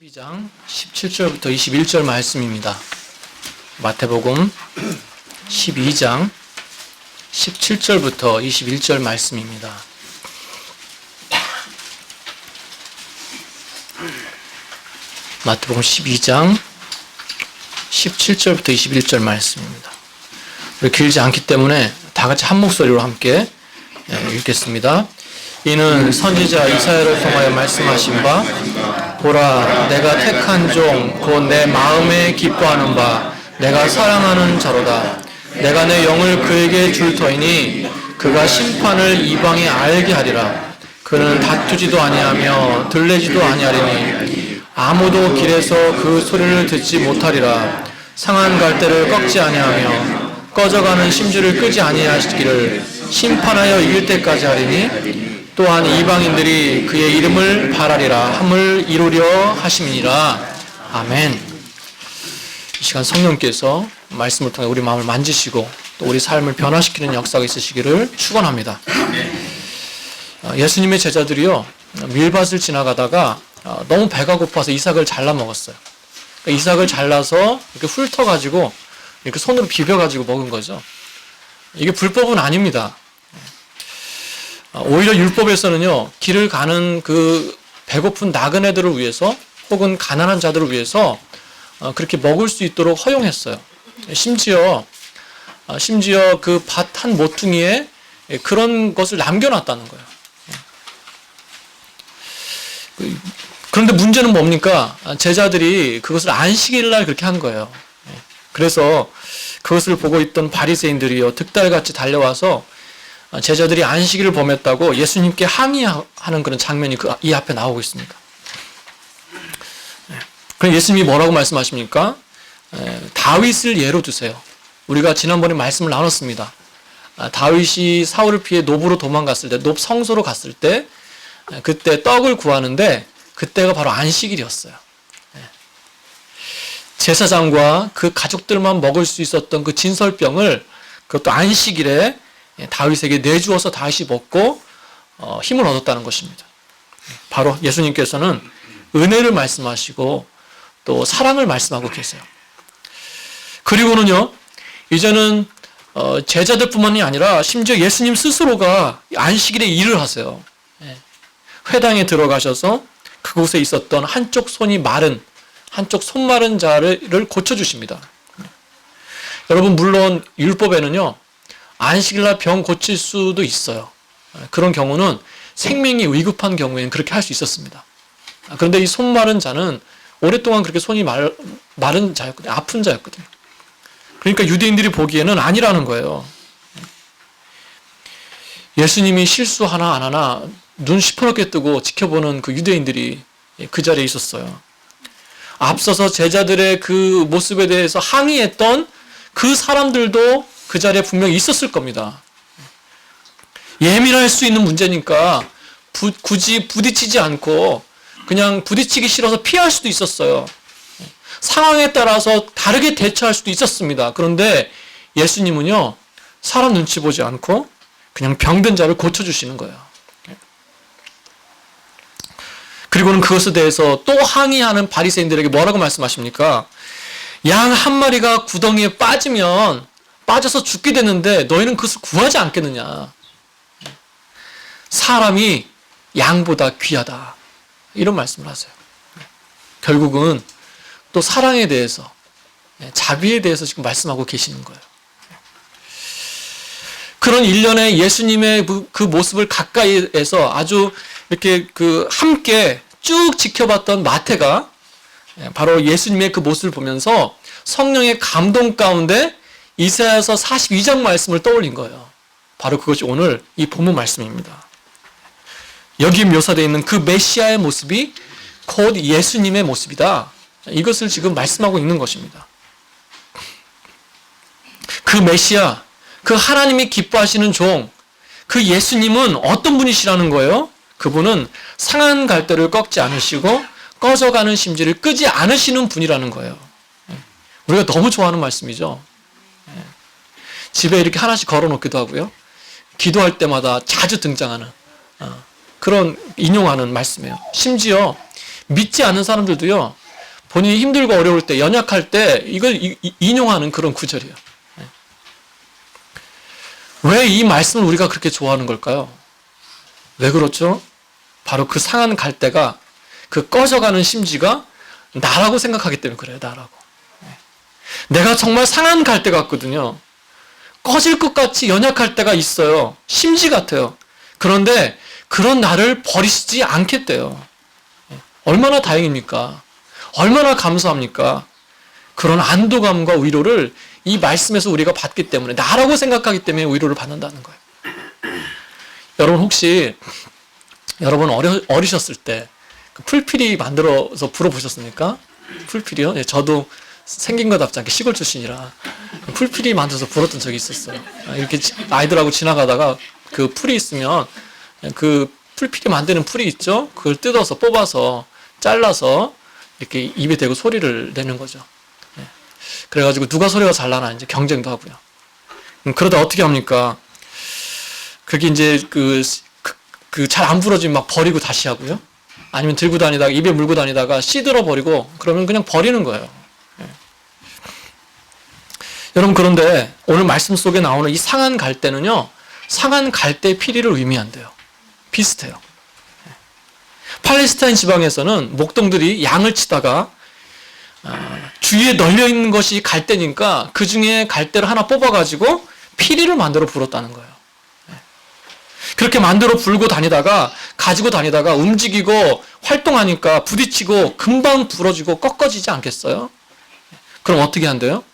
12장 17절부터 21절 말씀입니다. 마태복음 12장 17절부터 21절 말씀입니다. 마태복음 12장 17절부터 21절 말씀입니다. 길지 않기 때문에 다 같이 한 목소리로 함께 읽겠습니다. 이는 선지자 이사야를 통하여 말씀하신 바 보라 내가 택한 종 곧 내 마음에 기뻐하는 바 내가 사랑하는 자로다. 내가 내 영을 그에게 줄 터이니 그가 심판을 이방에 알게 하리라. 그는 다투지도 아니하며 들레지도 아니하리니 아무도 길에서 그 소리를 듣지 못하리라. 상한 갈대를 꺾지 아니하며 꺼져가는 심지를 끄지 아니하시기를 심판하여 이길 때까지 하리니 또한 이방인들이 그의 이름을 바라리라 함을 이루려 하심이니라. 아멘. 이 시간 성령께서 말씀을 통해 우리 마음을 만지시고 또 우리 삶을 변화시키는 역사가 있으시기를 축원합니다. 예수님의 제자들이요 밀밭을 지나가다가 너무 배가 고파서 이삭을 잘라 먹었어요. 이삭을 잘라서 이렇게 훑어가지고 이렇게 손으로 비벼가지고 먹은 거죠. 이게 불법은 아닙니다. 오히려 율법에서는요, 길을 가는 그 배고픈 나그네들을 위해서 혹은 가난한 자들을 위해서 그렇게 먹을 수 있도록 허용했어요. 심지어 그 밭 한 모퉁이에 그런 것을 남겨놨다는 거예요. 그런데 문제는 뭡니까? 제자들이 그것을 안식일 날 그렇게 한 거예요. 그래서 그것을 보고 있던 바리새인들이요, 득달같이 달려와서 제자들이 안식일을 범했다고 예수님께 항의하는 그런 장면이 이 앞에 나오고 있습니다. 그럼 예수님이 뭐라고 말씀하십니까? 다윗을 예로 두세요. 우리가 지난번에 말씀을 나눴습니다. 다윗이 사울을 피해 노브로 도망갔을 때, 노브 성소로 갔을 때, 그때 떡을 구하는데 그때가 바로 안식일이었어요. 제사장과 그 가족들만 먹을 수 있었던 그 진설병을 그것도 안식일에 다윗에게 내주어서 다윗이 먹고 힘을 얻었다는 것입니다. 바로 예수님께서는 은혜를 말씀하시고 또 사랑을 말씀하고 계세요. 그리고는요, 이제는 제자들뿐만이 아니라 심지어 예수님 스스로가 안식일에 일을 하세요. 회당에 들어가셔서 그곳에 있었던 한쪽 손 마른 자를 고쳐주십니다. 여러분, 물론 율법에는요, 안식일날 병 고칠 수도 있어요. 그런 경우는 생명이 위급한 경우에는 그렇게 할 수 있었습니다. 그런데 이 손 마른 자는 오랫동안 그렇게 손이 마른 자였거든요. 아픈 자였거든요. 그러니까 유대인들이 보기에는 아니라는 거예요. 예수님이 실수 하나 안 하나 눈 시퍼렇게 뜨고 지켜보는 그 유대인들이 그 자리에 있었어요. 앞서서 제자들의 그 모습에 대해서 항의했던 그 사람들도 그 자리에 분명히 있었을 겁니다. 예민할 수 있는 문제니까 굳이 부딪히지 않고 그냥 부딪히기 싫어서 피할 수도 있었어요. 상황에 따라서 다르게 대처할 수도 있었습니다. 그런데 예수님은요, 사람 눈치 보지 않고 그냥 병든 자를 고쳐주시는 거예요. 그리고는 그것에 대해서 또 항의하는 바리새인들에게 뭐라고 말씀하십니까? 양 한 마리가 구덩이에 빠져서 죽게 되는데 너희는 그것을 구하지 않겠느냐. 사람이 양보다 귀하다. 이런 말씀을 하세요. 결국은 또 사랑에 대해서, 자비에 대해서 지금 말씀하고 계시는 거예요. 그런 일련의 예수님의 그 모습을 가까이에서 아주 이렇게 함께 쭉 지켜봤던 마태가 바로 예수님의 그 모습을 보면서 성령의 감동 가운데 이사야서 42장 말씀을 떠올린 거예요. 바로 그것이 오늘 이 본문 말씀입니다. 여기 묘사되어 있는 그 메시아의 모습이 곧 예수님의 모습이다. 이것을 지금 말씀하고 있는 것입니다. 그 메시아, 그 하나님이 기뻐하시는 종, 그 예수님은 어떤 분이시라는 거예요? 그분은 상한 갈대를 꺾지 않으시고 꺼져가는 심지를 끄지 않으시는 분이라는 거예요. 우리가 너무 좋아하는 말씀이죠. 집에 이렇게 하나씩 걸어놓기도 하고요. 기도할 때마다 자주 등장하는 그런 인용하는 말씀이에요. 심지어 믿지 않는 사람들도요, 본인이 힘들고 어려울 때, 연약할 때 이걸 인용하는 그런 구절이에요. 왜 이 말씀을 우리가 그렇게 좋아하는 걸까요? 왜 그렇죠? 바로 그 상한 갈대가, 그 꺼져가는 심지가 나라고 생각하기 때문에 그래요. 나라고. 내가 정말 상한 갈대 같거든요. 꺼질 것 같이 연약할 때가 있어요. 심지 같아요. 그런데 그런 나를 버리시지 않겠대요. 얼마나 다행입니까? 얼마나 감사합니까? 그런 안도감과 위로를 이 말씀에서 우리가 받기 때문에, 나라고 생각하기 때문에 위로를 받는다는 거예요. 여러분 혹시 여러분 어리셨을 때 풀피리 만들어서 불어보셨습니까? 풀피리요? 예, 저도 생긴 것답지 않게 시골 출신이라 풀피리 만들어서 불었던 적이 있었어요. 이렇게 아이들하고 지나가다가 그 풀이 있으면, 그 풀피리 만드는 풀이 있죠? 그걸 뜯어서 뽑아서 잘라서 이렇게 입에 대고 소리를 내는 거죠. 예. 그래가지고 누가 소리가 잘 나나 이제 경쟁도 하고요. 그러다 어떻게 합니까? 그게 이제 잘 안 부러지면 막 버리고 다시 하고요. 아니면 들고 다니다가 입에 물고 다니다가 씨들어 버리고, 그러면 그냥 버리는 거예요. 예. 여러분, 그런데 오늘 말씀 속에 나오는 이 상한 갈대는요, 상한 갈대 피리를 의미한대요. 비슷해요. 예. 팔레스타인 지방에서는 목동들이 양을 치다가 주위에 널려 있는 것이 갈대니까 그 중에 갈대를 하나 뽑아가지고 피리를 만들어 불었다는 거예요. 그렇게 만들어 불고 다니다가, 가지고 다니다가 움직이고 활동하니까 부딪히고 금방 부러지고 꺾어지지 않겠어요? 그럼 어떻게 한대요?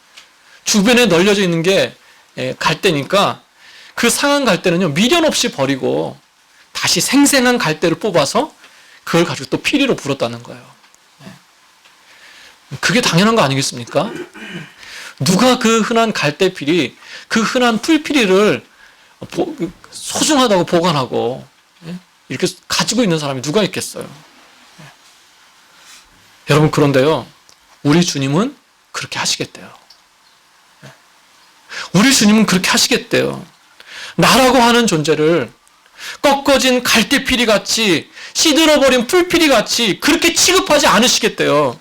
주변에 널려져 있는 게 갈대니까 그 상한 갈대는요, 미련 없이 버리고 다시 생생한 갈대를 뽑아서 그걸 가지고 또 피리로 불었다는 거예요. 그게 당연한 거 아니겠습니까? 누가 그 흔한 갈대피리, 그 흔한 풀피리를 소중하다고 보관하고 이렇게 가지고 있는 사람이 누가 있겠어요? 여러분, 그런데요, 우리 주님은 그렇게 하시겠대요. 우리 주님은 그렇게 하시겠대요. 나라고 하는 존재를 꺾어진 갈대피리 같이, 시들어버린 풀피리 같이 그렇게 취급하지 않으시겠대요.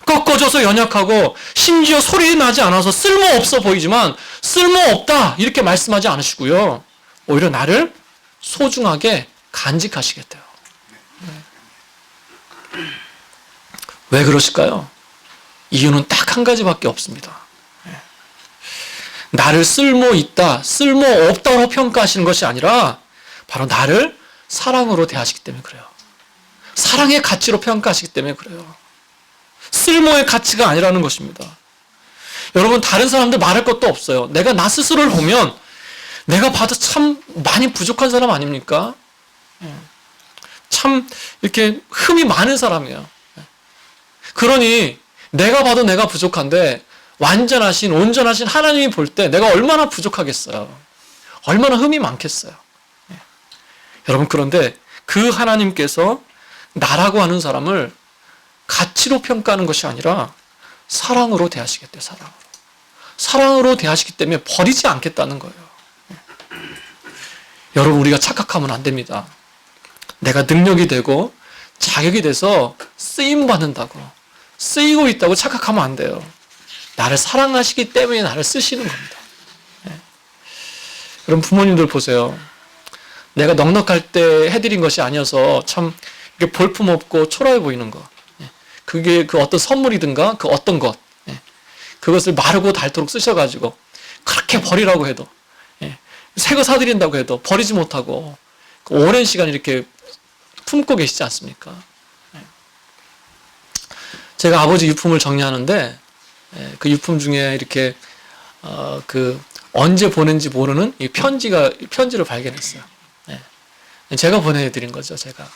꺾어져서 연약하고 심지어 소리 나지 않아서 쓸모없어 보이지만 쓸모없다 이렇게 말씀하지 않으시고요, 오히려 나를 소중하게 간직하시겠대요. 왜 그러실까요? 이유는 딱 한 가지밖에 없습니다. 나를 쓸모있다, 쓸모없다로 평가하시는 것이 아니라 바로 나를 사랑으로 대하시기 때문에 그래요. 사랑의 가치로 평가하시기 때문에 그래요. 쓸모의 가치가 아니라는 것입니다. 여러분, 다른 사람들 말할 것도 없어요. 내가 나 스스로를 보면 내가 봐도 참 많이 부족한 사람 아닙니까? 참 이렇게 흠이 많은 사람이에요. 그러니 내가 봐도 내가 부족한데 완전하신, 온전하신 하나님이 볼 때 내가 얼마나 부족하겠어요. 얼마나 흠이 많겠어요. 여러분, 그런데 그 하나님께서 나라고 하는 사람을 가치로 평가하는 것이 아니라 사랑으로 대하시겠대요. 사랑으로 대하시기 때문에 버리지 않겠다는 거예요. 여러분, 우리가 착각하면 안 됩니다. 내가 능력이 되고 자격이 돼서 쓰임받는다고, 쓰이고 있다고 착각하면 안 돼요. 나를 사랑하시기 때문에 나를 쓰시는 겁니다. 여러분, 부모님들 보세요. 내가 넉넉할 때 해드린 것이 아니어서 참 이렇게 볼품없고 초라해 보이는 거, 그게 그 어떤 선물이든가 그 어떤 것, 그것을 마르고 닳도록 쓰셔가지고 그렇게 버리라고 해도, 새 거 사드린다고 해도 버리지 못하고 오랜 시간 이렇게 품고 계시지 않습니까? 제가 아버지 유품을 정리하는데 그 유품 중에 이렇게 언제 보낸지 모르는 이 편지를 발견했어요. 제가 보내드린 거죠, 제가.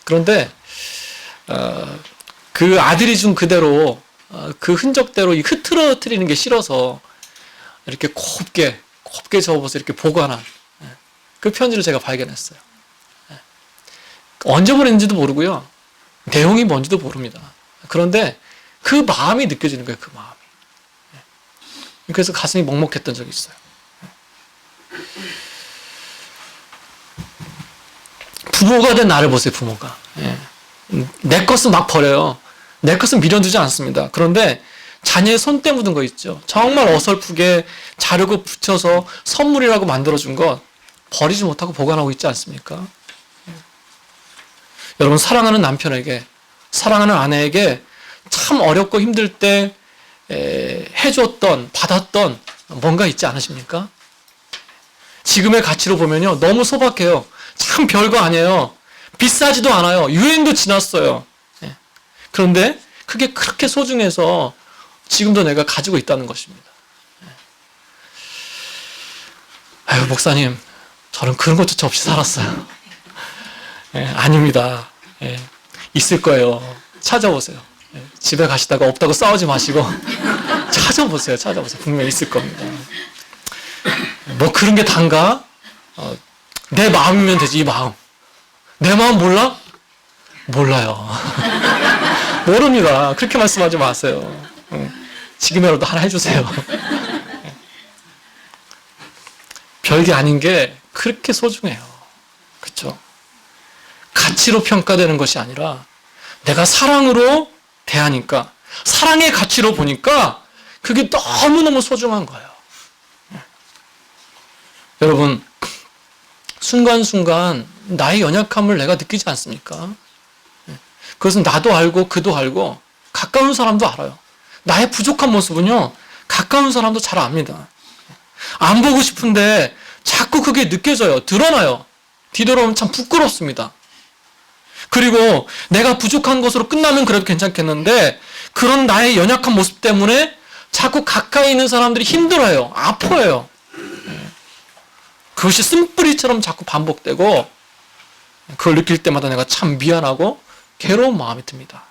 그런데 그 아들이 준 그대로, 그 흔적대로 이 흐트러뜨리는 게 싫어서 이렇게 곱게 접어서 이렇게 보관한 그 편지를 제가 발견했어요. 언제 보냈는지도 모르고요, 내용이 뭔지도 모릅니다. 그런데 그 마음이 느껴지는 거예요, 그 마음이. 그래서 가슴이 먹먹했던 적이 있어요. 부모가 된 나를 보세요, 부모가. 내 것은 막 버려요. 내 것은 미련두지 않습니다. 그런데 자녀의 손때 묻은 거 있죠. 정말 어설프게 자르고 붙여서 선물이라고 만들어준 것 버리지 못하고 보관하고 있지 않습니까? 여러분, 사랑하는 남편에게, 사랑하는 아내에게 참 어렵고 힘들 때 해줬던, 받았던 뭔가 있지 않으십니까? 지금의 가치로 보면요, 너무 소박해요. 참 별거 아니에요. 비싸지도 않아요. 유행도 지났어요. 그런데 그게 그렇게 소중해서 지금도 내가 가지고 있다는 것입니다. 아유, 목사님, 저는 그런 것조차 없이 살았어요. 아닙니다. 있을 거예요. 찾아보세요. 집에 가시다가 없다고 싸우지 마시고 찾아보세요. 분명히 있을 겁니다. 뭐 그런 게 단가? 내 마음이면 되지, 이 마음. 내 마음 몰라? 몰라요. 모릅니다. 그렇게 말씀하지 마세요. 지금이라도 하나 해주세요. 별게 아닌 게 그렇게 소중해요. 그렇죠? 가치로 평가되는 것이 아니라 내가 사랑으로 대하니까, 사랑의 가치로 보니까 그게 너무너무 소중한 거예요. 여러분, 순간순간 나의 연약함을 내가 느끼지 않습니까? 그것은 나도 알고 그도 알고 가까운 사람도 알아요. 나의 부족한 모습은요, 가까운 사람도 잘 압니다. 안 보고 싶은데 자꾸 그게 느껴져요. 드러나요. 뒤돌아보면 참 부끄럽습니다. 그리고 내가 부족한 것으로 끝나면 그래도 괜찮겠는데 그런 나의 연약한 모습 때문에 자꾸 가까이 있는 사람들이 힘들어요. 아파요. 그것이 쓴뿌리처럼 자꾸 반복되고 그걸 느낄 때마다 내가 참 미안하고 괴로운 마음이 듭니다.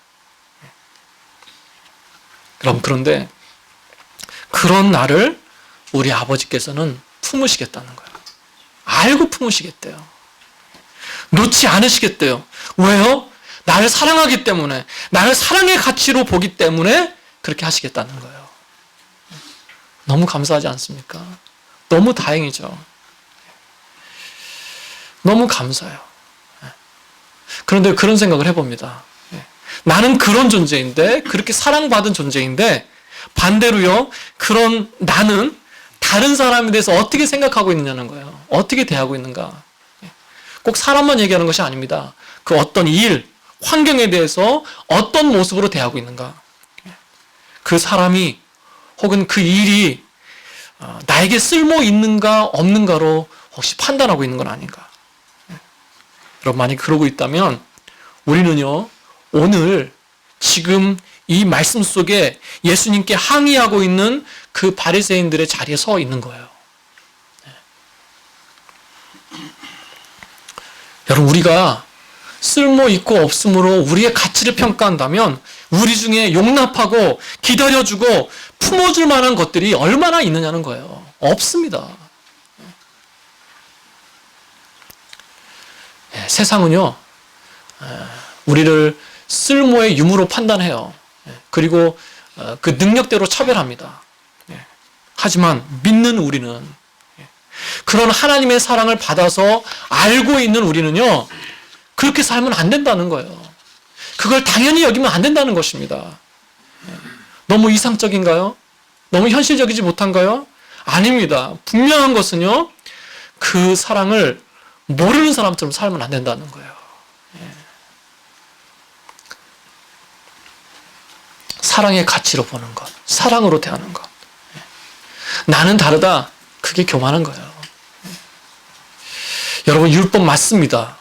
그런데 그런 나를 우리 아버지께서는 품으시겠다는 거예요. 알고 품으시겠대요. 놓지 않으시겠대요. 왜요? 나를 사랑하기 때문에, 나를 사랑의 가치로 보기 때문에 그렇게 하시겠다는 거예요. 너무 감사하지 않습니까? 너무 다행이죠. 너무 감사해요. 그런데 그런 생각을 해봅니다. 나는 그런 존재인데, 그렇게 사랑받은 존재인데, 반대로요, 그런 나는 다른 사람에 대해서 어떻게 생각하고 있느냐는 거예요. 어떻게 대하고 있는가. 꼭 사람만 얘기하는 것이 아닙니다. 그 어떤 일, 환경에 대해서 어떤 모습으로 대하고 있는가. 그 사람이 혹은 그 일이 나에게 쓸모 있는가 없는가로 혹시 판단하고 있는 건 아닌가. 여러분, 만약 그러고 있다면 우리는요, 오늘 지금 이 말씀 속에 예수님께 항의하고 있는 그 바리새인들의 자리에 서 있는 거예요. 여러분, 우리가 쓸모 있고 없음으로 우리의 가치를 평가한다면 우리 중에 용납하고 기다려주고 품어줄 만한 것들이 얼마나 있느냐는 거예요. 없습니다. 세상은요, 우리를 쓸모의 유무로 판단해요. 그리고 그 능력대로 차별합니다. 하지만 믿는 우리는, 그런 하나님의 사랑을 받아서 알고 있는 우리는요, 그렇게 살면 안 된다는 거예요. 그걸 당연히 여기면 안 된다는 것입니다. 너무 이상적인가요? 너무 현실적이지 못한가요? 아닙니다. 분명한 것은요, 그 사랑을 모르는 사람처럼 살면 안 된다는 거예요. 사랑의 가치로 보는 것, 사랑으로 대하는 것. 나는 다르다. 그게 교만한 거예요. 여러분, 율법 맞습니다.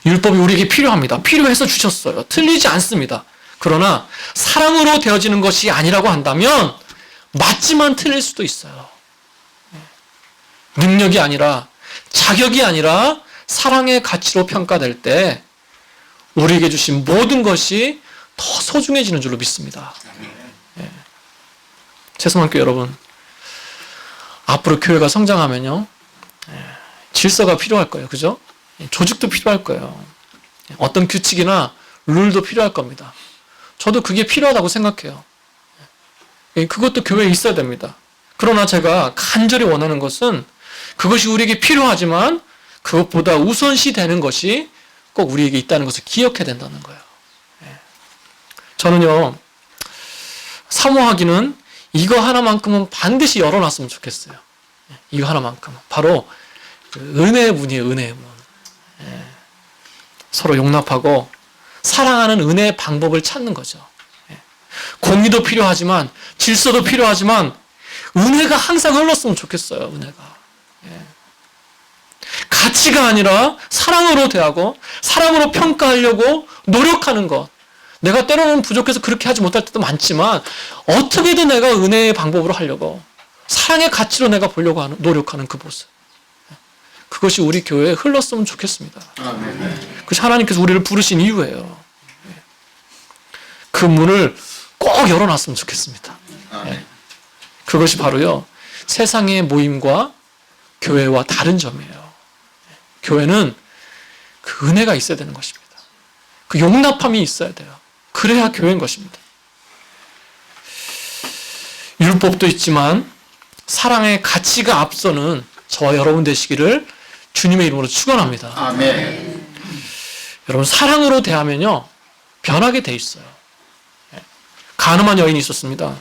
율법이 우리에게 필요합니다. 필요해서 주셨어요. 틀리지 않습니다. 그러나 사랑으로 되어지는 것이 아니라고 한다면 맞지만 틀릴 수도 있어요. 능력이 아니라, 자격이 아니라 사랑의 가치로 평가될 때 우리에게 주신 모든 것이 더 소중해지는 줄로 믿습니다. 죄송할게요, 여러분. 앞으로 교회가 성장하면요, 질서가 필요할 거예요. 그죠? 조직도 필요할 거예요. 어떤 규칙이나 룰도 필요할 겁니다. 저도 그게 필요하다고 생각해요. 그것도 교회에 있어야 됩니다. 그러나 제가 간절히 원하는 것은 그것이 우리에게 필요하지만 그것보다 우선시 되는 것이 꼭 우리에게 있다는 것을 기억해야 된다는 거예요. 저는요, 사모하기는 이거 하나만큼은 반드시 열어놨으면 좋겠어요. 이거 하나만큼은. 바로 은혜의 문이에요, 은혜의 문. 서로 용납하고 사랑하는 은혜의 방법을 찾는 거죠. 공의도 필요하지만, 질서도 필요하지만, 은혜가 항상 흘렀으면 좋겠어요, 은혜가. 가치가 아니라 사랑으로 대하고, 사랑으로 평가하려고 노력하는 것. 내가 때로는 부족해서 그렇게 하지 못할 때도 많지만, 어떻게든 내가 은혜의 방법으로 하려고, 사랑의 가치로 내가 보려고 하는, 노력하는 그 모습. 그것이 우리 교회에 흘렀으면 좋겠습니다. 그것이 하나님께서 우리를 부르신 이유예요. 그 문을 꼭 열어놨으면 좋겠습니다. 그것이 바로요, 세상의 모임과 교회와 다른 점이에요. 교회는 그 은혜가 있어야 되는 것입니다. 그 용납함이 있어야 돼요. 그래야 교회인 것입니다. 율법도 있지만 사랑의 가치가 앞서는 저와 여러분 되시기를 주님의 이름으로 축원합니다. 아멘. 여러분, 사랑으로 대하면요, 변하게 돼 있어요. 가늠한 여인이 있었습니다.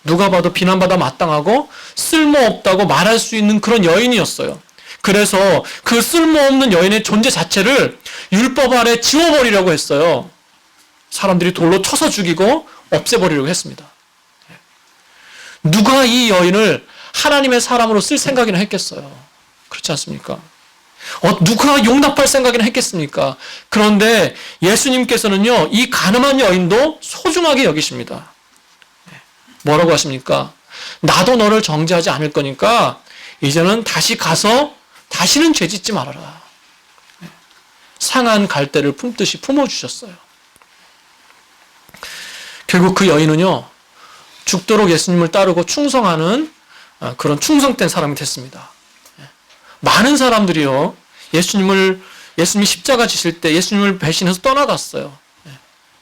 누가 봐도 비난받아 마땅하고 쓸모없다고 말할 수 있는 그런 여인이었어요. 그래서 그 쓸모없는 여인의 존재 자체를 율법 아래 지워버리려고 했어요. 사람들이 돌로 쳐서 죽이고 없애버리려고 했습니다. 누가 이 여인을 하나님의 사람으로 쓸 생각이나 했겠어요? 그렇지 않습니까? 누가 용납할 생각이나 했겠습니까? 그런데 예수님께서는요, 이 가늠한 여인도 소중하게 여기십니다. 뭐라고 하십니까? 나도 너를 정죄하지 않을 거니까 이제는 다시 가서 다시는 죄 짓지 말아라. 상한 갈대를 품듯이 품어주셨어요. 결국 그 여인은요, 죽도록 예수님을 따르고 충성하는 그런 충성된 사람이 됐습니다. 많은 사람들이요, 예수님이 십자가 지실 때 예수님을 배신해서 떠나갔어요.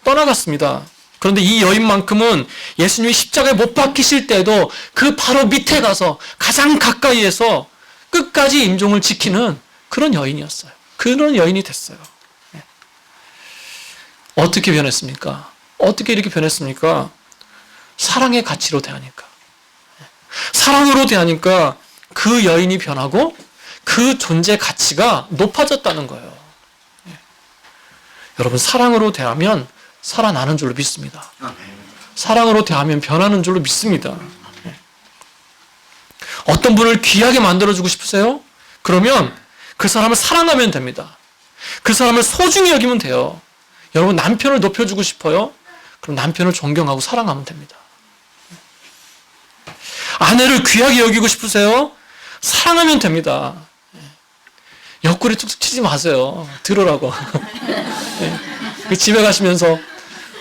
떠나갔습니다. 그런데 이 여인만큼은 예수님이 십자가에 못 박히실 때도 그 바로 밑에 가서 가장 가까이에서 끝까지 임종을 지키는 그런 여인이었어요. 그런 여인이 됐어요. 어떻게 변했습니까? 어떻게 이렇게 변했습니까? 사랑의 가치로 대하니까. 사랑으로 대하니까 그 여인이 변하고 그 존재 가치가 높아졌다는 거예요. 여러분, 사랑으로 대하면 살아나는 줄로 믿습니다. 사랑으로 대하면 변하는 줄로 믿습니다. 어떤 분을 귀하게 만들어주고 싶으세요? 그러면 그 사람을 사랑하면 됩니다. 그 사람을 소중히 여기면 돼요. 여러분, 남편을 높여주고 싶어요? 그럼 남편을 존경하고 사랑하면 됩니다. 아내를 귀하게 여기고 싶으세요? 사랑하면 됩니다. 옆구리 툭툭 치지 마세요. 들으라고. 집에 가시면서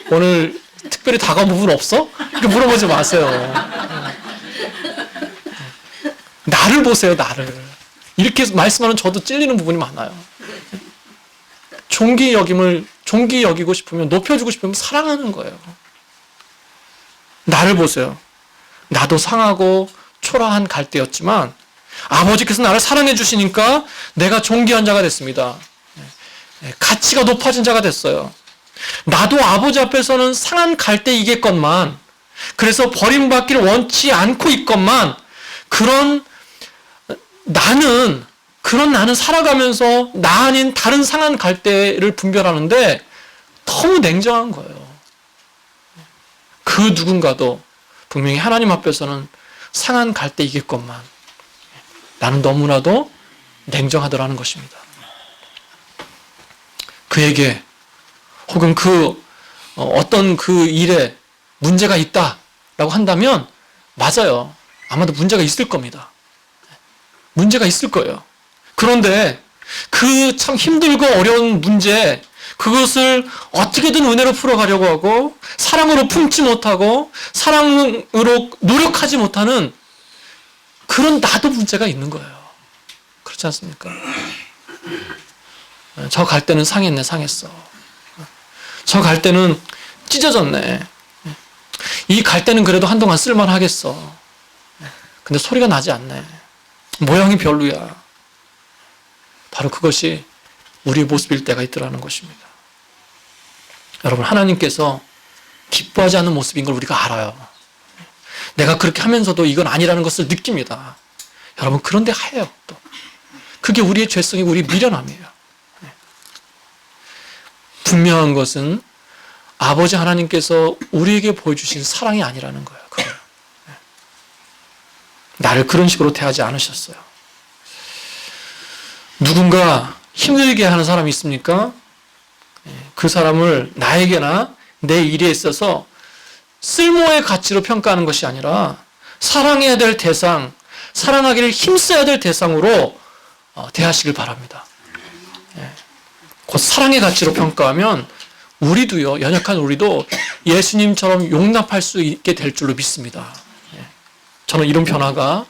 오늘 특별히 다가온 부분 없어? 이렇게 물어보지 마세요. 나를 보세요, 나를. 이렇게 말씀하는 저도 찔리는 부분이 많아요. 존귀 여기고 싶으면, 높여주고 싶으면 사랑하는 거예요. 나를 보세요. 나도 상하고 초라한 갈대였지만 아버지께서 나를 사랑해 주시니까 내가 존귀한 자가 됐습니다. 가치가 높아진 자가 됐어요. 나도 아버지 앞에서는 상한 갈대이겠건만, 그래서 버림받기를 원치 않고 있건만, 그런 나는 살아가면서 나 아닌 다른 상한 갈대를 분별하는데 너무 냉정한 거예요. 그 누군가도 분명히 하나님 앞에서는 상한 갈대이겠건만 나는 너무나도 냉정하더라는 것입니다. 그에게 혹은 어떤 그 일에 문제가 있다라고 한다면 맞아요. 아마도 문제가 있을 겁니다. 문제가 있을 거예요. 그런데 그 참 힘들고 어려운 문제, 그것을 어떻게든 은혜로 풀어가려고 하고 사랑으로 품지 못하고 사랑으로 노력하지 못하는 그런 나도 문제가 있는 거예요. 그렇지 않습니까? 저 갈대는 상했어. 저 갈대는 찢어졌네. 이 갈대는 그래도 한동안 쓸만하겠어. 근데 소리가 나지 않네. 모양이 별로야. 바로 그것이 우리의 모습일 때가 있더라는 것입니다. 여러분, 하나님께서 기뻐하지 않는 모습인 걸 우리가 알아요. 내가 그렇게 하면서도 이건 아니라는 것을 느낍니다. 여러분, 그런데 해요. 또 그게 우리의 죄성이고 우리의 미련함이에요. 분명한 것은 아버지 하나님께서 우리에게 보여주신 사랑이 아니라는 거예요. 그거예요. 나를 그런 식으로 대하지 않으셨어요. 누군가 힘들게 하는 사람이 있습니까? 그 사람을 나에게나 내 일에 있어서 쓸모의 가치로 평가하는 것이 아니라 사랑해야 될 대상, 사랑하기를 힘써야 될 대상으로 대하시길 바랍니다. 곧 사랑의 가치로 평가하면 우리도요, 연약한 우리도 예수님처럼 용납할 수 있게 될 줄로 믿습니다. 저는 이런 변화가,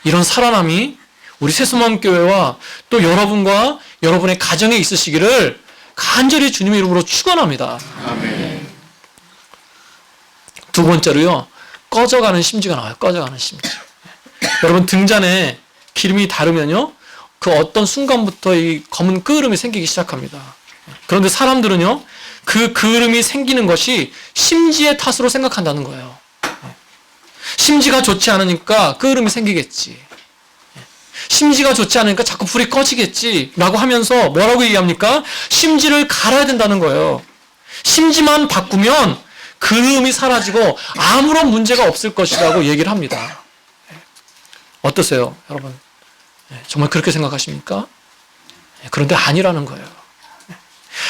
이런 살아남이 우리 새소망교회와 또 여러분과 여러분의 가정에 있으시기를 간절히 주님의 이름으로 축원합니다. 아멘. 두 번째로요, 꺼져가는 심지가 나와요. 꺼져가는 심지. 여러분, 등잔에 기름이 닳으면요, 그 어떤 순간부터 이 검은 끄름이 생기기 시작합니다. 그런데 사람들은요, 그 그름이 생기는 것이 심지의 탓으로 생각한다는 거예요. 심지가 좋지 않으니까 끄름이 생기겠지. 심지가 좋지 않으니까 자꾸 불이 꺼지겠지 라고 하면서 뭐라고 얘기합니까? 심지를 갈아야 된다는 거예요. 심지만 바꾸면 그름이 사라지고 아무런 문제가 없을 것이라고 얘기를 합니다. 어떠세요, 여러분? 정말 그렇게 생각하십니까? 그런데 아니라는 거예요.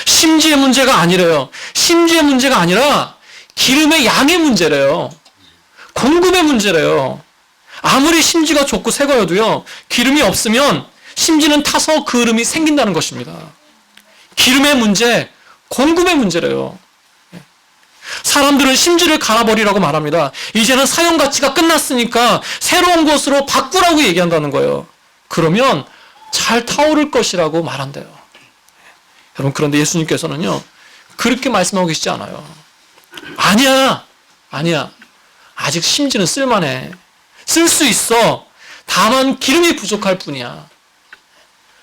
심지의 문제가 아니래요. 심지의 문제가 아니라 기름의 양의 문제래요. 공급의 문제래요. 아무리 심지가 좋고 새 거여도요, 기름이 없으면 심지는 타서 그름이 생긴다는 것입니다. 기름의 문제, 공급의 문제래요. 사람들은 심지를 갈아버리라고 말합니다. 이제는 사용 가치가 끝났으니까 새로운 것으로 바꾸라고 얘기한다는 거예요. 그러면 잘 타오를 것이라고 말한대요. 여러분, 그런데 예수님께서는요, 그렇게 말씀하고 계시지 않아요. 아니야. 아직 심지는 쓸만해. 쓸 수 있어. 다만 기름이 부족할 뿐이야.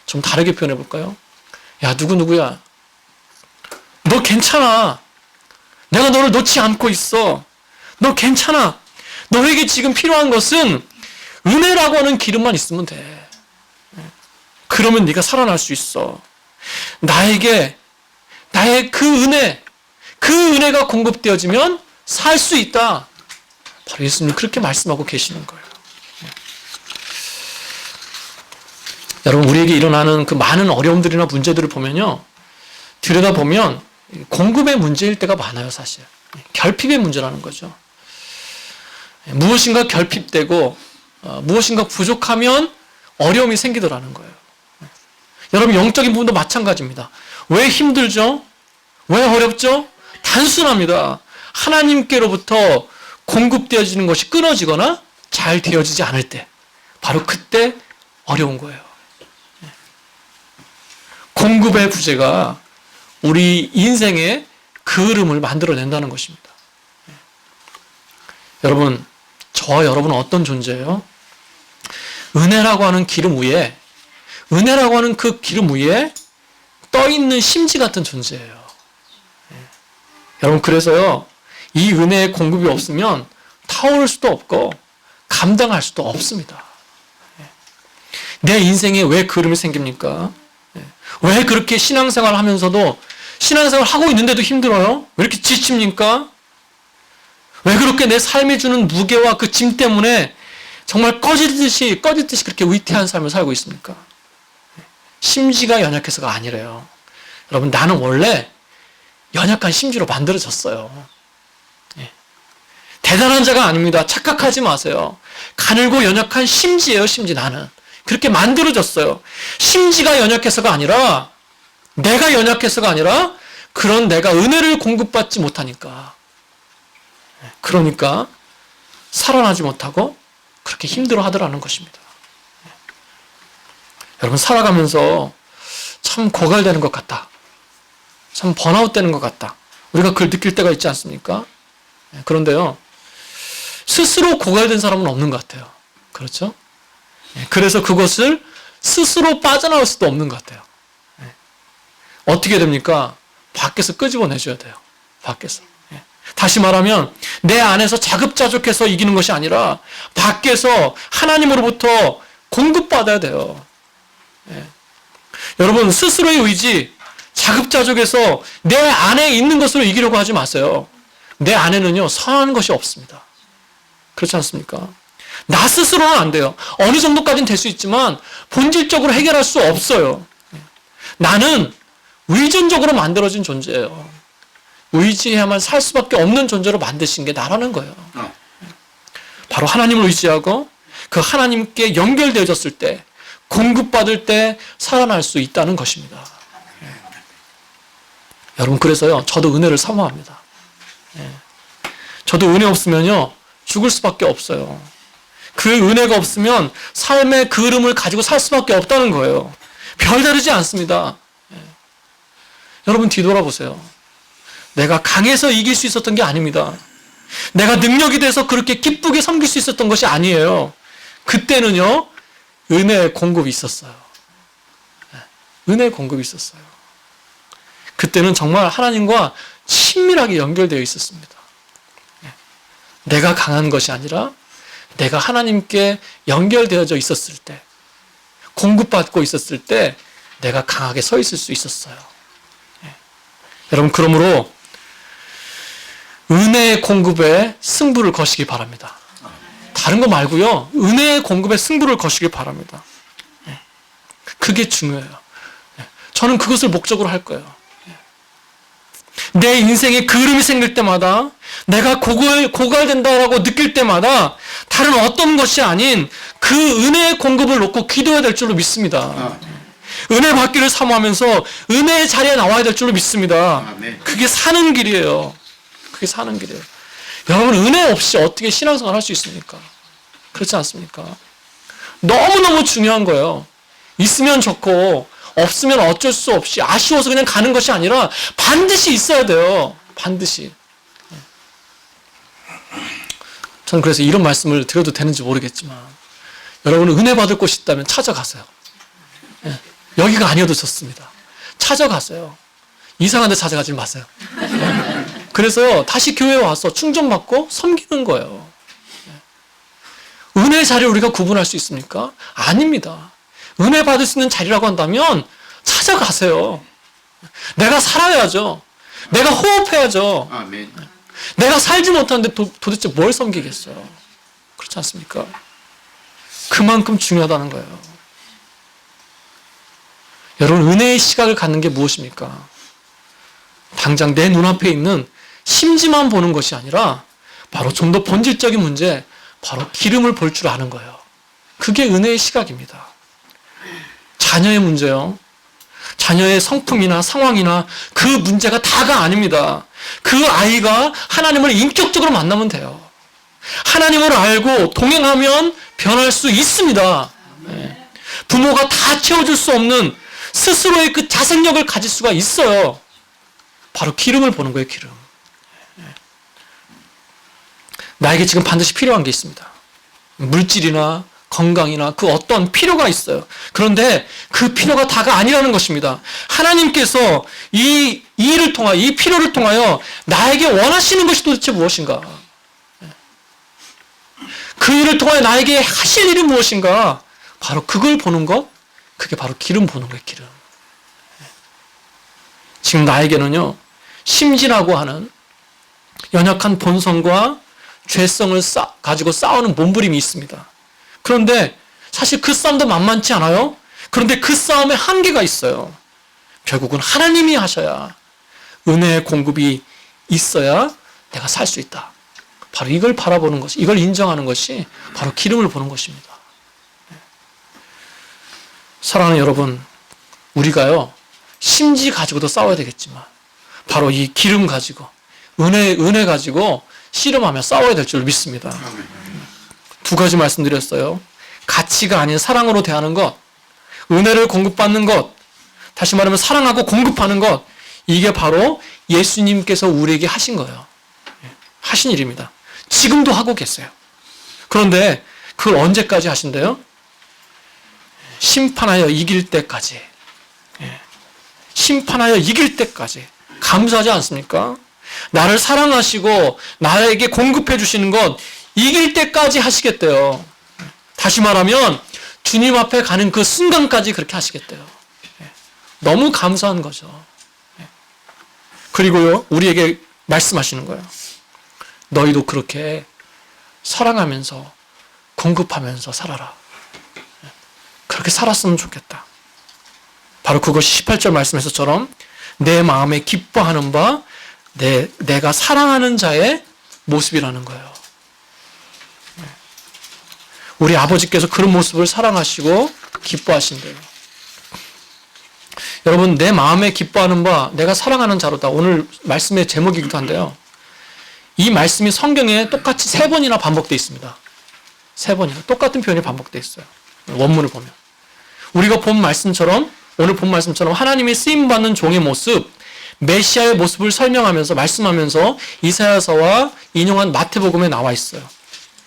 좀 다르게 표현해 볼까요? 야, 누구야. 너 괜찮아. 내가 너를 놓지 않고 있어. 너 괜찮아. 너에게 지금 필요한 것은 은혜라고 하는 기름만 있으면 돼. 그러면 네가 살아날 수 있어. 나에게 나의 그 은혜가 공급되어지면 살 수 있다. 바로 예수님 그렇게 말씀하고 계시는 거예요. 여러분, 우리에게 일어나는 그 많은 어려움들이나 문제들을 보면요, 들여다보면 공급의 문제일 때가 많아요. 사실 결핍의 문제라는 거죠. 무엇인가 결핍되고 무엇인가 부족하면 어려움이 생기더라는 거예요. 여러분, 영적인 부분도 마찬가지입니다. 왜 힘들죠? 왜 어렵죠? 단순합니다. 하나님께로부터 공급되어지는 것이 끊어지거나 잘 되어지지 않을 때, 바로 그때 어려운 거예요. 공급의 부재가 우리 인생의 그름을 만들어낸다는 것입니다. 여러분, 저와 여러분은 어떤 존재예요? 은혜라고 하는 기름 위에, 은혜라고 하는 그 기름 위에 떠있는 심지 같은 존재예요. 여러분, 그래서요, 이 은혜의 공급이 없으면 타오를 수도 없고 감당할 수도 없습니다. 내 인생에 왜 그름이 생깁니까? 왜 그렇게 신앙생활 하면서도, 신앙생활 하고 있는데도 힘들어요? 왜 이렇게 지칩니까? 왜 그렇게 내 삶에 주는 무게와 그 짐 때문에 정말 꺼지듯이 그렇게 위태한 삶을 살고 있습니까? 심지가 연약해서가 아니래요. 여러분, 나는 원래 연약한 심지로 만들어졌어요. 대단한 자가 아닙니다. 착각하지 마세요. 가늘고 연약한 심지예요. 심지. 나는 그렇게 만들어졌어요. 심지가 연약해서가 아니라, 내가 연약해서가 아니라, 그런 내가 은혜를 공급받지 못하니까, 그러니까 살아나지 못하고 그렇게 힘들어 하더라는 것입니다. 여러분, 살아가면서 참 고갈되는 것 같다, 참 번아웃 되는 것 같다, 우리가 그걸 느낄 때가 있지 않습니까? 그런데요, 스스로 고갈된 사람은 없는 것 같아요. 그렇죠? 그래서 그것을 스스로 빠져나올 수도 없는 것 같아요. 어떻게 됩니까? 밖에서 끄집어내줘야 돼요. 밖에서. 다시 말하면 내 안에서 자급자족해서 이기는 것이 아니라 밖에서 하나님으로부터 공급받아야 돼요. 여러분, 스스로의 의지, 자급자족해서 내 안에 있는 것으로 이기려고 하지 마세요. 내 안에는요, 선한 것이 없습니다. 그렇지 않습니까? 나 스스로는 안 돼요. 어느 정도까지는 될 수 있지만 본질적으로 해결할 수 없어요. 나는 의존적으로 만들어진 존재예요. 의지해야만 살 수밖에 없는 존재로 만드신 게 나라는 거예요. 바로 하나님을 의지하고 그 하나님께 연결되어졌을 때, 공급받을 때 살아날 수 있다는 것입니다. 여러분, 그래서요, 저도 은혜를 사모합니다. 저도 은혜 없으면요, 죽을 수밖에 없어요. 그 은혜가 없으면 삶의 그름을 가지고 살 수밖에 없다는 거예요. 별다르지 않습니다. 여러분, 뒤돌아보세요. 내가 강해서 이길 수 있었던 게 아닙니다. 내가 능력이 돼서 그렇게 기쁘게 섬길 수 있었던 것이 아니에요. 그때는요, 은혜의 공급이 있었어요. 은혜의 공급이 있었어요. 그때는 정말 하나님과 친밀하게 연결되어 있었습니다. 내가 강한 것이 아니라 내가 하나님께 연결되어져 있었을 때, 공급받고 있었을 때 내가 강하게 서 있을 수 있었어요. 여러분, 그러므로 은혜의 공급에 승부를 거시기 바랍니다. 다른 거 말고요, 은혜의 공급에 승부를 거시기 바랍니다. 그게 중요해요. 저는 그것을 목적으로 할 거예요. 내 인생에 그름이 생길 때마다, 내가 고갈된다라고 느낄 때마다 다른 어떤 것이 아닌 그 은혜의 공급을 놓고 기도해야 될 줄로 믿습니다. 은혜 받기를 사모하면서 은혜의 자리에 나와야 될 줄로 믿습니다. 그게 사는 길이에요. 그게 사는 길이에요. 여러분, 은혜 없이 어떻게 신앙생활 할 수 있습니까? 그렇지 않습니까? 너무너무 중요한 거예요. 있으면 좋고 없으면 어쩔 수 없이 아쉬워서 그냥 가는 것이 아니라 반드시 있어야 돼요. 반드시. 저는 그래서 이런 말씀을 드려도 되는지 모르겠지만, 여러분은 은혜 받을 곳이 있다면 찾아가세요. 여기가 아니어도 좋습니다. 찾아가세요. 이상한 데 찾아가지 마세요. 그래서요, 다시 교회에 와서 충전받고 섬기는 거예요. 은혜의 자리를 우리가 구분할 수 있습니까? 아닙니다. 은혜 받을 수 있는 자리라고 한다면 찾아가세요. 내가 살아야죠. 내가 호흡해야죠. 아멘. 내가 살지 못하는데 도대체 뭘 섬기겠어요? 그렇지 않습니까? 그만큼 중요하다는 거예요. 여러분, 은혜의 시각을 갖는 게 무엇입니까? 당장 내 눈앞에 있는 심지만 보는 것이 아니라 바로 좀 더 본질적인 문제, 바로 기름을 볼 줄 아는 거예요. 그게 은혜의 시각입니다. 자녀의 문제요. 자녀의 성품이나 상황이나 그 문제가 다가 아닙니다. 그 아이가 하나님을 인격적으로 만나면 돼요. 하나님을 알고 동행하면 변할 수 있습니다. 부모가 다 채워줄 수 없는 스스로의 그 자생력을 가질 수가 있어요. 바로 기름을 보는 거예요, 기름. 나에게 지금 반드시 필요한 게 있습니다. 물질이나 건강이나 그 어떤 필요가 있어요. 그런데 그 필요가 다가 아니라는 것입니다. 하나님께서 이 일을 통하여, 이 필요를 통하여 나에게 원하시는 것이 도대체 무엇인가? 그 일을 통하여 나에게 하실 일이 무엇인가? 바로 그걸 보는 것, 그게 바로 기름 보는 거예요, 기름. 지금 나에게는요, 심지라고 하는 연약한 본성과 죄성을 가지고 싸우는 몸부림이 있습니다. 그런데 사실 그 싸움도 만만치 않아요. 그런데 그 싸움에 한계가 있어요. 결국은 하나님이 하셔야, 은혜의 공급이 있어야 내가 살 수 있다. 바로 이걸 바라보는 것이, 이걸 인정하는 것이 바로 기름을 보는 것입니다. 사랑하는 여러분, 우리가요, 심지 가지고도 싸워야 되겠지만 바로 이 기름 가지고, 은혜 가지고 씨름하며 싸워야 될 줄 믿습니다. 두 가지 말씀드렸어요. 가치가 아닌 사랑으로 대하는 것, 은혜를 공급받는 것, 다시 말하면 사랑하고 공급하는 것, 이게 바로 예수님께서 우리에게 하신 거예요. 하신 일입니다. 지금도 하고 계세요. 그런데 그걸 언제까지 하신대요? 심판하여 이길 때까지. 심판하여 이길 때까지 감사하지 않습니까? 나를 사랑하시고 나에게 공급해 주시는 것 이길 때까지 하시겠대요. 다시 말하면 주님 앞에 가는 그 순간까지 그렇게 하시겠대요. 너무 감사한 거죠. 그리고요, 우리에게 말씀하시는 거예요. 너희도 그렇게 사랑하면서 공급하면서 살아라. 그렇게 살았으면 좋겠다. 바로 그것이 18절 말씀에서처럼 내 마음에 기뻐하는 바 내가 사랑하는 자의 모습이라는 거예요. 우리 아버지께서 그런 모습을 사랑하시고 기뻐하신대요. 여러분, 내 마음에 기뻐하는 바 내가 사랑하는 자로다. 오늘 말씀의 제목이기도 한데요. 이 말씀이 성경에 똑같이 3번이나 반복되어 있습니다. 3번이나 똑같은 표현이 반복되어 있어요. 원문을 보면. 우리가 본 말씀처럼, 오늘 본 말씀처럼 하나님이 쓰임받는 종의 모습, 메시아의 모습을 설명하면서 말씀하면서 이사야서와 인용한 마태복음에 나와 있어요.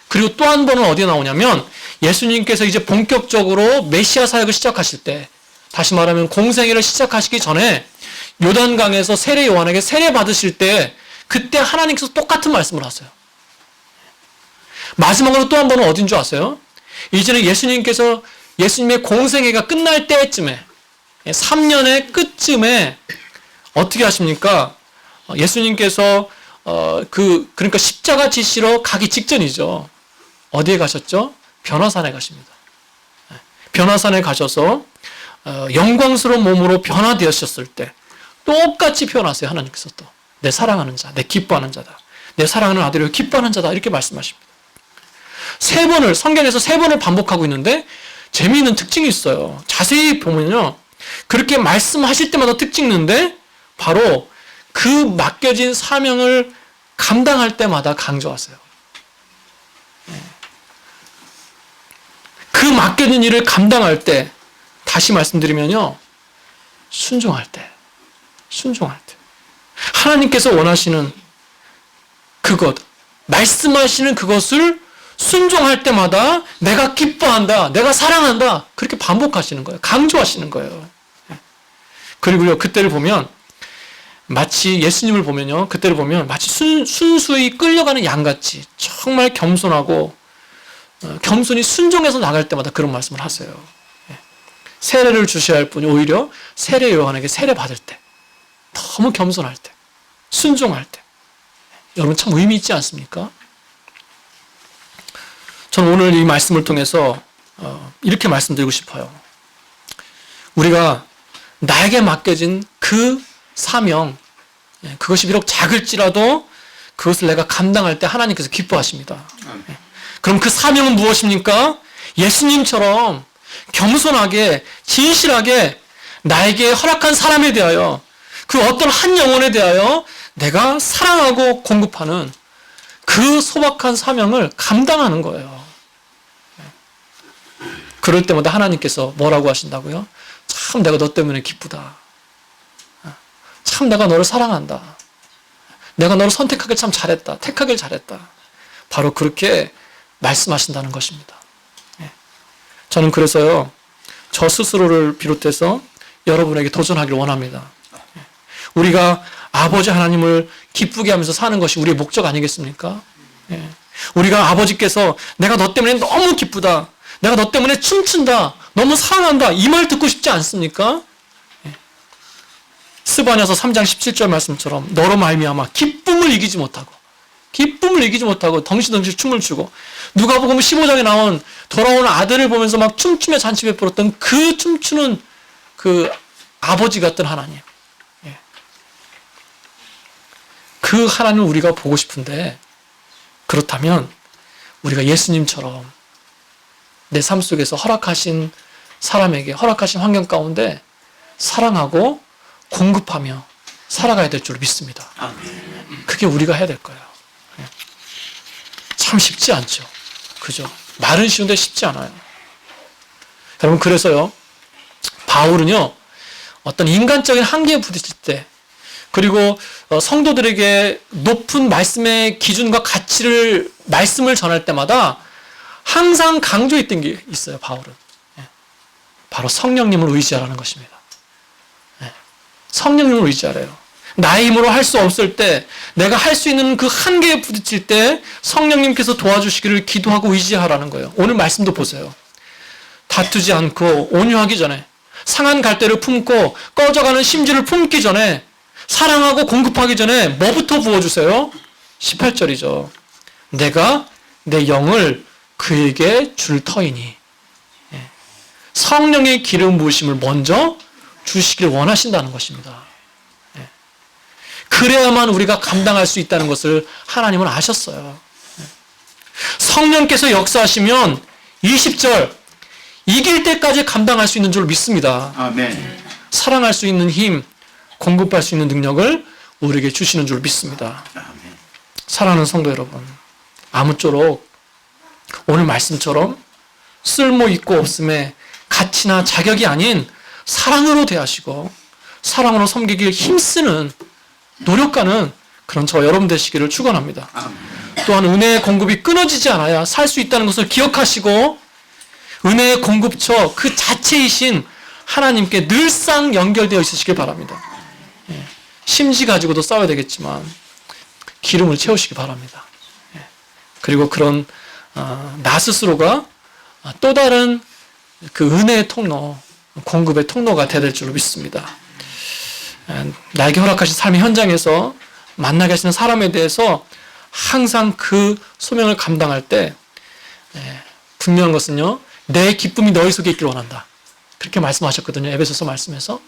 그리고 또 한 번은 어디에 나오냐면 예수님께서 이제 본격적으로 메시아 사역을 시작하실 때, 다시 말하면 공생애를 시작하시기 전에 요단강에서 세례 요한에게 세례 받으실 때 그때 하나님께서 똑같은 말씀을 하세요. 마지막으로 또 한 번은 어딘 줄 아세요? 이제는 예수님께서 예수님의 공생애가 끝날 때쯤에 3년의 끝쯤에 어떻게 하십니까? 예수님께서 그러니까 십자가 지시러 가기 직전이죠. 어디에 가셨죠? 변화산에 가십니다. 변화산에 가셔서 영광스러운 몸으로 변화되었을 때 똑같이 표현하세요. 하나님께서 또 내 사랑하는 자, 내 기뻐하는 자다. 내 사랑하는 아들을 기뻐하는 자다. 이렇게 말씀하십니다. 3번을 성경에서 3번을 반복하고 있는데 재미있는 특징이 있어요. 자세히 보면요. 그렇게 말씀하실 때마다 특징이 있는데 바로 그 맡겨진 사명을 감당할 때마다 강조하세요. 그 맡겨진 일을 감당할 때, 다시 말씀드리면요, 순종할 때. 하나님께서 원하시는 그것, 말씀하시는 그것을 순종할 때마다 내가 기뻐한다, 내가 사랑한다, 그렇게 반복하시는 거예요. 강조하시는 거예요. 그리고요, 그때를 보면 마치 예수님을 보면요, 그때를 보면 마치 순수히 끌려가는 양같이 정말 겸손하고 겸손히 순종해서 나갈 때마다 그런 말씀을 하세요. 세례를 주셔야 할 분이 오히려 세례 요한에게 세례 받을 때, 너무 겸손할 때, 순종할 때, 여러분 참 의미 있지 않습니까? 저는 오늘 이 말씀을 통해서 이렇게 말씀드리고 싶어요. 우리가 나에게 맡겨진 그 사명, 그것이 비록 작을지라도 그것을 내가 감당할 때 하나님께서 기뻐하십니다. 그럼 그 사명은 무엇입니까? 예수님처럼 겸손하게 진실하게 나에게 허락한 사람에 대하여, 그 어떤 한 영혼에 대하여 내가 사랑하고 공급하는 그 소박한 사명을 감당하는 거예요. 그럴 때마다 하나님께서 뭐라고 하신다고요? 참 내가 너 때문에 기쁘다. 참 내가 너를 사랑한다. 내가 너를 선택하길 참 잘했다. 택하길 잘했다. 바로 그렇게 말씀하신다는 것입니다. 저는 그래서요, 저 스스로를 비롯해서 여러분에게 도전하기를 원합니다. 우리가 아버지 하나님을 기쁘게 하면서 사는 것이 우리의 목적 아니겠습니까? 우리가 아버지께서 내가 너 때문에 너무 기쁘다, 내가 너 때문에 춤춘다, 너무 사랑한다, 이 말 듣고 싶지 않습니까? 스바냐서 3장 17절 말씀처럼 너로 말미암아 기쁨을 이기지 못하고 덩실덩실 춤을 추고, 누가복음 15장에 나온 돌아오는 아들을 보면서 막 춤추며 잔치 베풀었던 그 춤추는 그 아버지 같은 하나님, 그 하나님을 우리가 보고 싶은데, 그렇다면 우리가 예수님처럼 내 삶 속에서 허락하신 사람에게, 허락하신 환경 가운데 사랑하고 공급하며 살아가야 될 줄 믿습니다. 그게 우리가 해야 될 거예요. 참 쉽지 않죠. 그죠? 말은 쉬운데 쉽지 않아요. 여러분, 그래서요, 바울은요, 어떤 인간적인 한계에 부딪힐 때, 그리고 성도들에게 높은 말씀의 기준과 가치를, 말씀을 전할 때마다 항상 강조했던 게 있어요, 바울은. 바로 성령님을 의지하라는 것입니다. 성령님을 의지하래요. 나의 힘으로 할 수 없을 때, 내가 할 수 있는 그 한계에 부딪힐 때 성령님께서 도와주시기를 기도하고 의지하라는 거예요. 오늘 말씀도 보세요. 다투지 않고 온유하기 전에, 상한 갈대를 품고 꺼져가는 심지를 품기 전에, 사랑하고 공급하기 전에 뭐부터 부어주세요? 18절이죠. 내가 내 영을 그에게 줄 터이니. 성령의 기름 부으심을 먼저 주시길 원하신다는 것입니다. 그래야만 우리가 감당할 수 있다는 것을 하나님은 아셨어요. 성령께서 역사하시면 20절 이길 때까지 감당할 수 있는 줄 믿습니다. 아멘. 사랑할 수 있는 힘, 공급할 수 있는 능력을 우리에게 주시는 줄 믿습니다. 아멘. 사랑하는 성도 여러분, 아무쪼록 오늘 말씀처럼 쓸모 있고 없음에 가치나 자격이 아닌 사랑으로 대하시고 사랑으로 섬기길 힘쓰는 노력가는 그런 저 여러분 되시기를 축원합니다. 또한 은혜의 공급이 끊어지지 않아야 살 수 있다는 것을 기억하시고 은혜의 공급처 그 자체이신 하나님께 늘상 연결되어 있으시길 바랍니다. 심지 가지고도 싸워야 되겠지만 기름을 채우시기 바랍니다. 그리고 그런 나 스스로가 또 다른 그 은혜의 통로, 공급의 통로가 되야 될 줄로 믿습니다. 나에게 허락하신 삶의 현장에서 만나게 하시는 사람에 대해서 항상 그 소명을 감당할 때 분명한 것은요, 내 기쁨이 너희 속에 있길 원한다. 그렇게 말씀하셨거든요. 에베소서 말씀에서.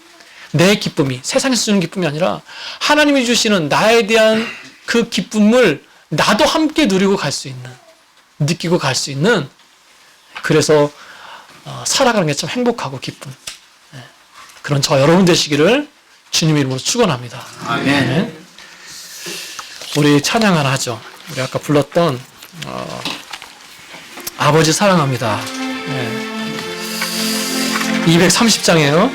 내 기쁨이, 세상에서 주는 기쁨이 아니라 하나님이 주시는 나에 대한 그 기쁨을 나도 함께 누리고 갈 수 있는, 느끼고 갈 수 있는, 그래서 살아가는 게 참 행복하고 기쁜 그런 저 여러분 되시기를 주님의 이름으로 축원합니다. 아멘. 우리 찬양 하나 하죠. 우리 아까 불렀던 아버지 사랑합니다. 230장이에요.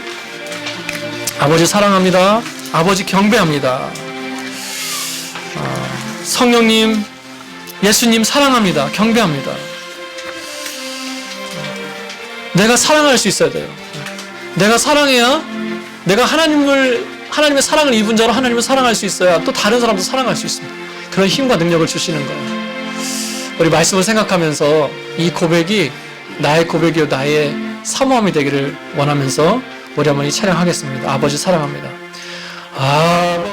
아버지 사랑합니다. 아버지 경배합니다. 성령님, 예수님 사랑합니다. 경배합니다. 내가 사랑할 수 있어야 돼요. 내가 사랑해야 내가 하나님의 사랑을 입은 자로 하나님을 사랑할 수 있어야 또 다른 사람도 사랑할 수 있습니다. 그런 힘과 능력을 주시는 거예요. 우리 말씀을 생각하면서 이 고백이 나의 고백이요 나의 사모함이 되기를 원하면서 우리 한번 이 찬양하겠습니다. 아버지 사랑합니다. 아버지